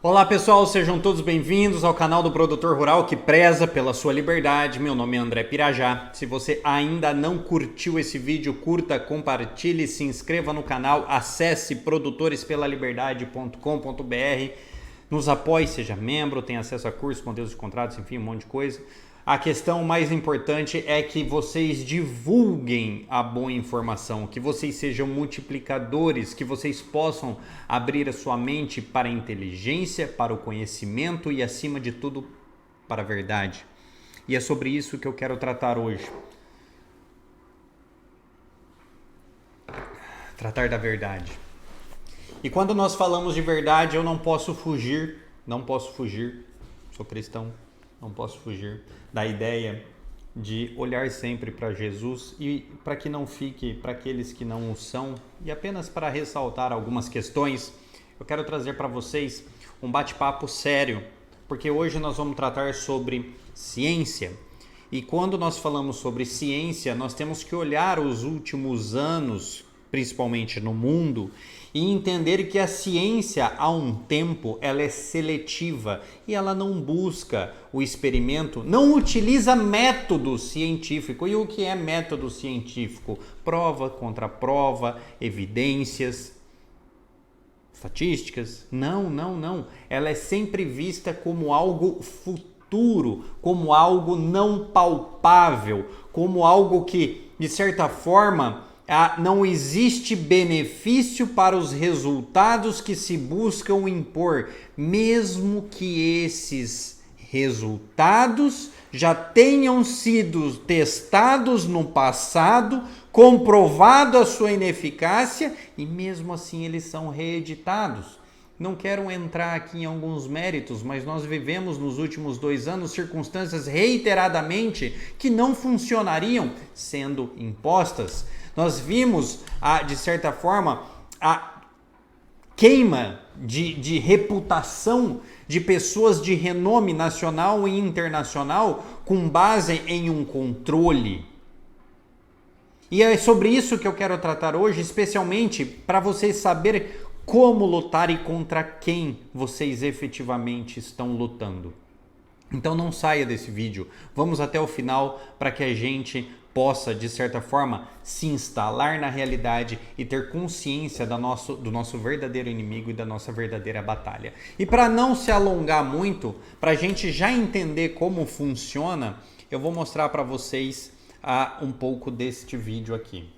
Olá pessoal, sejam todos bem-vindos ao canal do Produtor Rural que preza pela sua liberdade. Meu nome é André Pirajá. Se você ainda não curtiu esse vídeo, curta, compartilhe, se inscreva no canal, acesse produtorespelaliberdade.com.br, nos apoie, seja membro, tenha acesso a cursos, modelos de contratos, enfim, um monte de coisa. A questão mais importante é que vocês divulguem a boa informação, que vocês sejam multiplicadores, que vocês possam abrir a sua mente para a inteligência, para o conhecimento e, acima de tudo, para a verdade. E é sobre isso que eu quero tratar hoje. Tratar da verdade. E quando nós falamos de verdade, eu não posso fugir, sou cristão, não posso fugir da ideia de olhar sempre para Jesus e para que não fique para aqueles que não o são. E apenas para ressaltar algumas questões, eu quero trazer para vocês um bate-papo sério, porque hoje nós vamos tratar sobre ciência. E quando nós falamos sobre ciência, nós temos que olhar os últimos anos, principalmente no mundo, e entender que a ciência, há um tempo, ela é seletiva e ela não busca o experimento, não utiliza método científico. E o que é método científico? Prova contra prova, evidências, estatísticas. Não. Ela é sempre vista como algo futuro, como algo não palpável, como algo que, de certa forma, não existe benefício para os resultados que se buscam impor, mesmo que esses resultados já tenham sido testados no passado, comprovado a sua ineficácia e mesmo assim eles são reeditados. Não quero entrar aqui em alguns méritos, mas nós vivemos nos últimos 2 anos circunstâncias reiteradamente que não funcionariam sendo impostas. Nós vimos, de certa forma, a queima de reputação de pessoas de renome nacional e internacional com base em um controle. E é sobre isso que eu quero tratar hoje, especialmente para vocês saberem como lutar e contra quem vocês efetivamente estão lutando. Então não saia desse vídeo, vamos até o final para que a gente possa, de certa forma, se instalar na realidade e ter consciência do nosso verdadeiro inimigo e da nossa verdadeira batalha. E para não se alongar muito, para a gente já entender como funciona, eu vou mostrar para vocês um pouco deste vídeo aqui.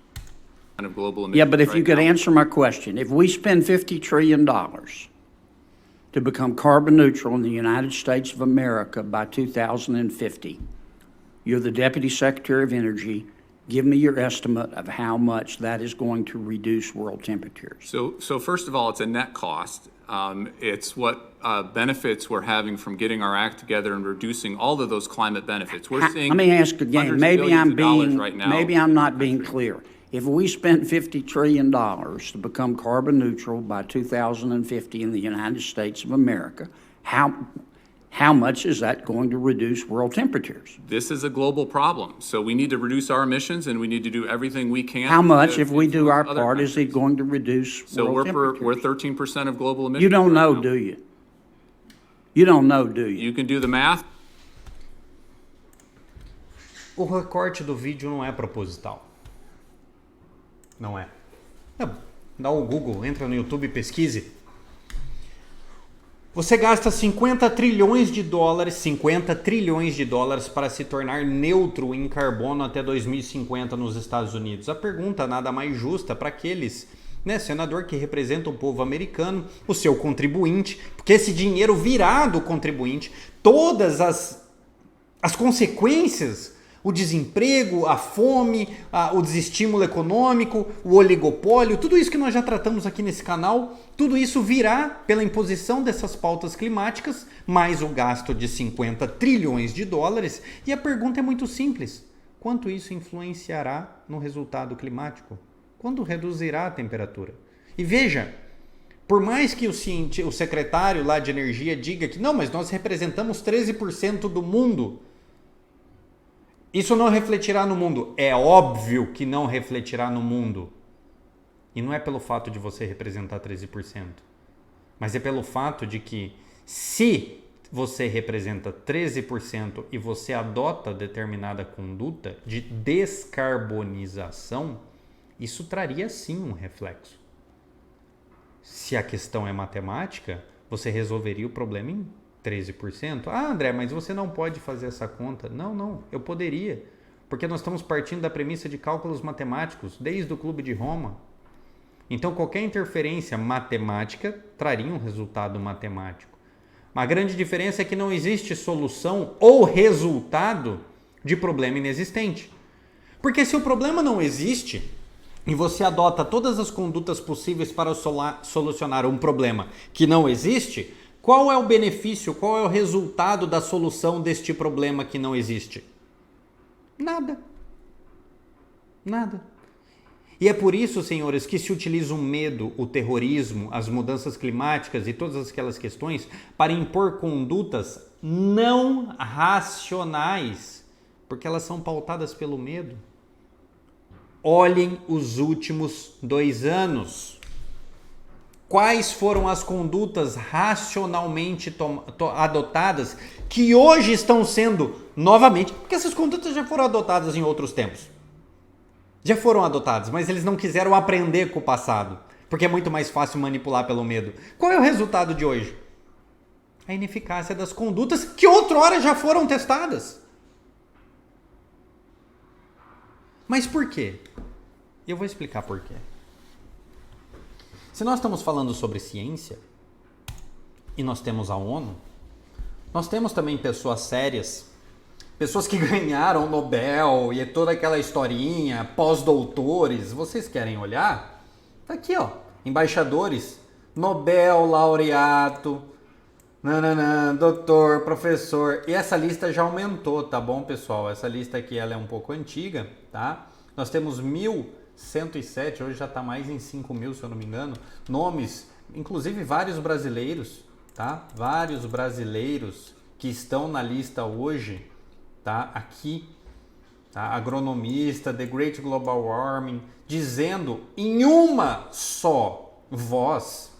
Yeah, but if you could answer my question, if we spend $50 trillion to become carbon neutral in the United States of America by 2050, you're the Deputy Secretary of Energy. Give me your estimate of how much that is going to reduce world temperatures. So first of all, it's a net cost. It's what benefits we're having from getting our act together and reducing all of those climate benefits. We're seeing. Let me ask again. Maybe I'm not being country. clear. If we spent $50 trillion to become carbon neutral by 2050 in the United States of America, how much is that going to reduce world temperatures? This is a global problem, so we need to reduce our emissions, and we need to do everything we can. How much, if we do our part, is it going to reduce world temperatures? So we're 13% of global emissions. You don't know, do you? You don't know, do you? You can do the math. O recorte do vídeo não é proposital. Não é. Dá o Google, entra no YouTube e pesquise. Você gasta 50 trilhões de dólares para se tornar neutro em carbono até 2050 nos Estados Unidos. A pergunta nada mais justa para aqueles, senador que representa o povo americano, o seu contribuinte, porque esse dinheiro virá do contribuinte, todas as consequências, o desemprego, a fome, o desestímulo econômico, o oligopólio, tudo isso que nós já tratamos aqui nesse canal, tudo isso virá pela imposição dessas pautas climáticas, mais o gasto de 50 trilhões de dólares. E a pergunta é muito simples: quanto isso influenciará no resultado climático? Quando reduzirá a temperatura? E veja, por mais que o secretário lá de energia diga que não, mas nós representamos 13% do mundo, isso não refletirá no mundo. É óbvio que não refletirá no mundo. E não é pelo fato de você representar 13%, mas é pelo fato de que Se você representa 13% e você adota determinada conduta de descarbonização, isso traria sim um reflexo. Se a questão é matemática, você resolveria o problema em 13%. Ah, André, mas você não pode fazer essa conta. Não, eu poderia. Porque nós estamos partindo da premissa de cálculos matemáticos, desde o Clube de Roma. Então, qualquer interferência matemática traria um resultado matemático. A grande diferença é que não existe solução ou resultado de problema inexistente. Porque se o problema não existe e você adota todas as condutas possíveis para solucionar um problema que não existe, qual é o benefício, qual é o resultado da solução deste problema que não existe? Nada. E é por isso, senhores, que se utiliza o medo, o terrorismo, as mudanças climáticas e todas aquelas questões para impor condutas não racionais, porque elas são pautadas pelo medo. Olhem os últimos 2 anos. Quais foram as condutas racionalmente adotadas que hoje estão sendo novamente, porque essas condutas já foram adotadas em outros tempos. Já foram adotados, mas eles não quiseram aprender com o passado, porque é muito mais fácil manipular pelo medo. Qual é o resultado de hoje? A ineficácia das condutas que outrora já foram testadas. Mas por quê? Eu vou explicar por quê. Se nós estamos falando sobre ciência, e nós temos a ONU, nós temos também pessoas sérias, pessoas que ganharam o Nobel e toda aquela historinha, pós-doutores. Vocês querem olhar? Tá aqui, ó. Embaixadores, Nobel, laureato, doutor, professor. E essa lista já aumentou, tá bom, pessoal? Essa lista aqui ela é um pouco antiga, tá? Nós temos 1.107, hoje já está mais em 5.000, se eu não me engano, nomes, inclusive vários brasileiros, tá? Vários brasileiros que estão na lista hoje, tá? Aqui, tá? Agronomista, The Great Global Warming, dizendo em uma só voz,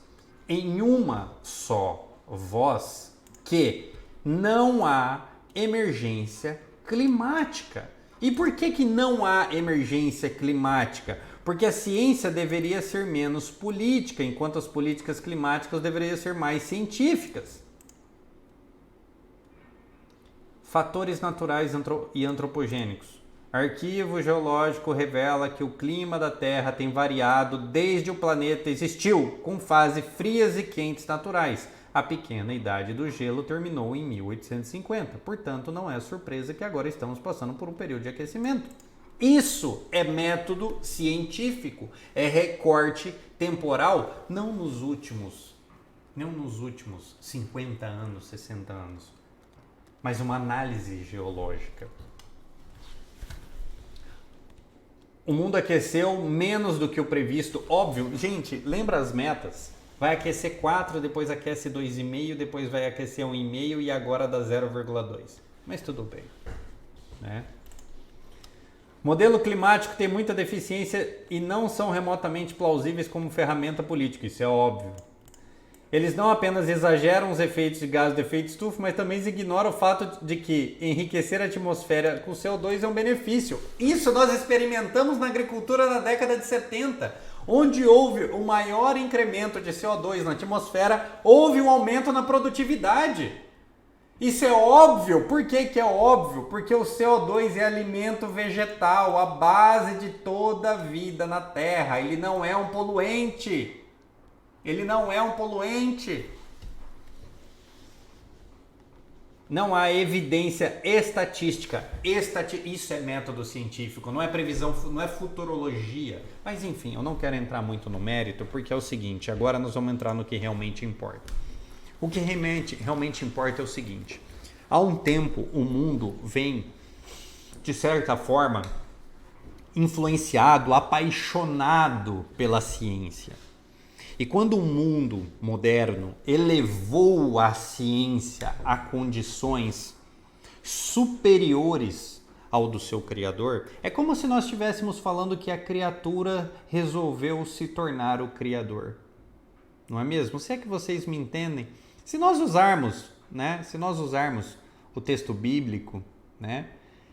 que não há emergência climática. E por que não há emergência climática? Porque a ciência deveria ser menos política, enquanto as políticas climáticas deveriam ser mais científicas. Fatores naturais e antropogênicos. Arquivo geológico revela que o clima da Terra tem variado desde o planeta existiu, com fases frias e quentes naturais. A pequena idade do gelo terminou em 1850, portanto não é surpresa que agora estamos passando por um período de aquecimento. Isso é método científico, é recorte temporal, não nos últimos 50 anos, 60 anos, mas uma análise geológica. O mundo aqueceu menos do que o previsto, óbvio. Gente, lembra as metas? Vai aquecer 4, depois aquece 2,5, depois vai aquecer 1,5 e agora dá 0,2. Mas tudo bem, né? Modelo climático tem muita deficiência e não são remotamente plausíveis como ferramenta política, isso é óbvio. Eles não apenas exageram os efeitos de gás de efeito estufa, mas também ignoram o fato de que enriquecer a atmosfera com CO2 é um benefício. Isso nós experimentamos na agricultura na década de 70, onde houve o maior incremento de CO2 na atmosfera, houve um aumento na produtividade. Isso é óbvio. Por que é óbvio? Porque o CO2 é alimento vegetal, a base de toda a vida na Terra. Ele não é um poluente. Não há evidência estatística. Isso é método científico, não é previsão, não é futurologia. Mas enfim, eu não quero entrar muito no mérito, porque é o seguinte, agora nós vamos entrar no que realmente importa. O que realmente importa é o seguinte: há um tempo o mundo vem, de certa forma, influenciado, apaixonado pela ciência. E quando o mundo moderno elevou a ciência a condições superiores ao do seu criador, é como se nós estivéssemos falando que a criatura resolveu se tornar o criador. Não é mesmo? Se é que vocês me entendem. Se nós usarmos, né, o texto bíblico, né,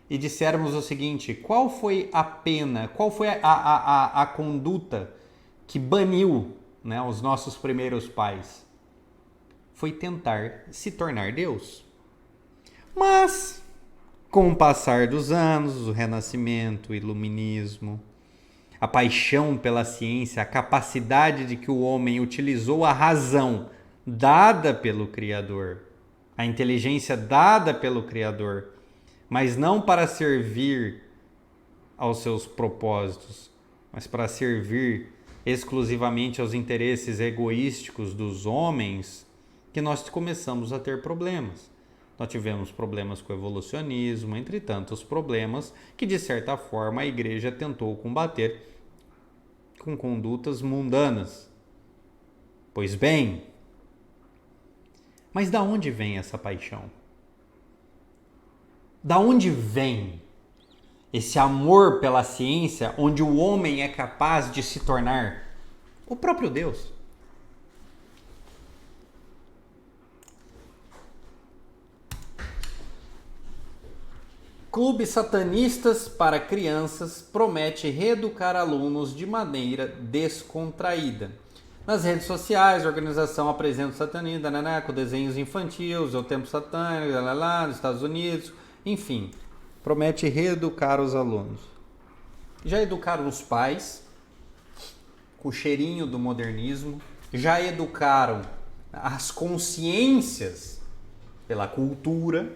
e dissermos o seguinte, qual foi a pena, qual foi a conduta que baniu, né, os nossos primeiros pais? Foi tentar se tornar Deus. Mas, com o passar dos anos, o Renascimento, o Iluminismo, a paixão pela ciência, a capacidade de que o homem utilizou a razão dada pelo Criador, a inteligência dada pelo Criador, mas não para servir aos seus propósitos, mas para servir exclusivamente aos interesses egoísticos dos homens, que nós começamos a ter problemas. Nós tivemos problemas com o evolucionismo, entre tantos problemas que, de certa forma, a igreja tentou combater com condutas mundanas. Pois bem, mas da onde vem essa paixão? Da onde vem esse amor pela ciência, onde o homem é capaz de se tornar o próprio Deus? Clube Satanistas para Crianças promete reeducar alunos de maneira descontraída. Nas redes sociais, a organização apresenta o satanismo, com desenhos infantis, o tempo satânico, nos Estados Unidos, enfim, promete reeducar os alunos. Já educaram os pais com o cheirinho do modernismo, já educaram as consciências pela cultura,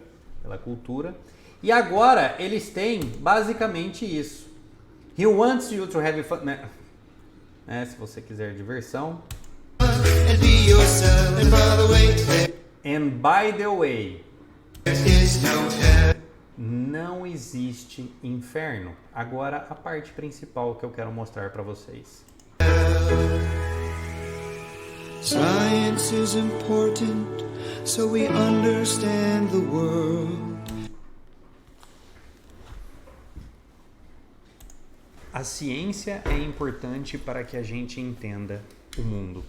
e agora eles têm basicamente isso. He wants you to have fun, né? Se você quiser diversão. And by the way, não existe inferno. Agora a parte principal que eu quero mostrar para vocês. Science is important, so we understand the world. A ciência é importante para que a gente entenda o mundo.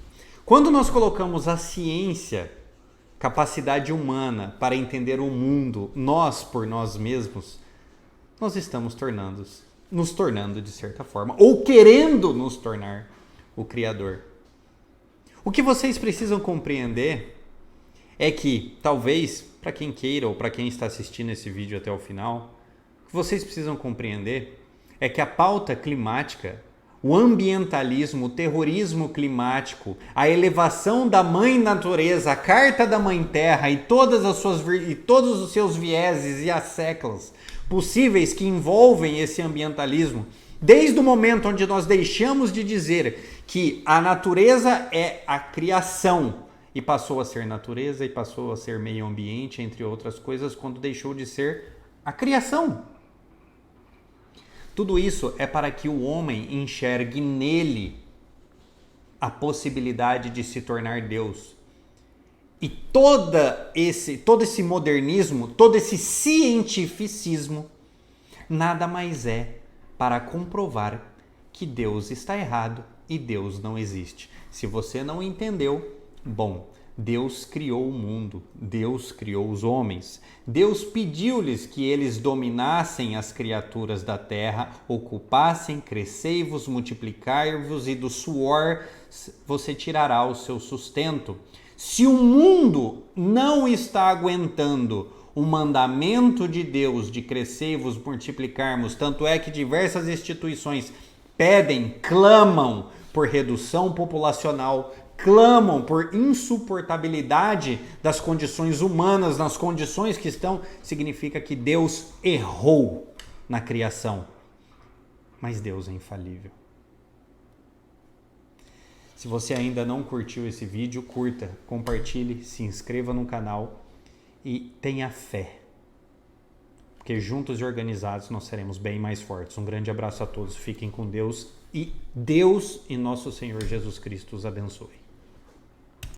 Quando nós colocamos a ciência, capacidade humana para entender o mundo, nós por nós mesmos, nós estamos nos tornando de certa forma, ou querendo nos tornar o Criador. O que vocês precisam compreender é que, talvez, para quem queira ou para quem está assistindo esse vídeo até o final, o que vocês precisam compreender é que a pauta climática, o ambientalismo, o terrorismo climático, a elevação da mãe natureza, a carta da mãe terra e todos os seus vieses e as séculos possíveis que envolvem esse ambientalismo, desde o momento onde nós deixamos de dizer que a natureza é a criação e passou a ser natureza e passou a ser meio ambiente, entre outras coisas, quando deixou de ser a criação. Tudo isso é para que o homem enxergue nele a possibilidade de se tornar Deus. E todo esse modernismo, todo esse cientificismo, nada mais é para comprovar que Deus está errado e Deus não existe. Se você não entendeu, bom, Deus criou o mundo, Deus criou os homens. Deus pediu-lhes que eles dominassem as criaturas da terra, ocupassem, crescei-vos, multiplicai-vos e do suor você tirará o seu sustento. Se o mundo não está aguentando o mandamento de Deus de crescei-vos, multiplicarmos, tanto é que diversas instituições pedem, clamam por redução populacional, clamam por insuportabilidade das condições humanas, nas condições que estão, significa que Deus errou na criação. Mas Deus é infalível. Se você ainda não curtiu esse vídeo, curta, compartilhe, se inscreva no canal e tenha fé. Porque juntos e organizados nós seremos bem mais fortes. Um grande abraço a todos, fiquem com Deus e Deus e nosso Senhor Jesus Cristo os abençoe.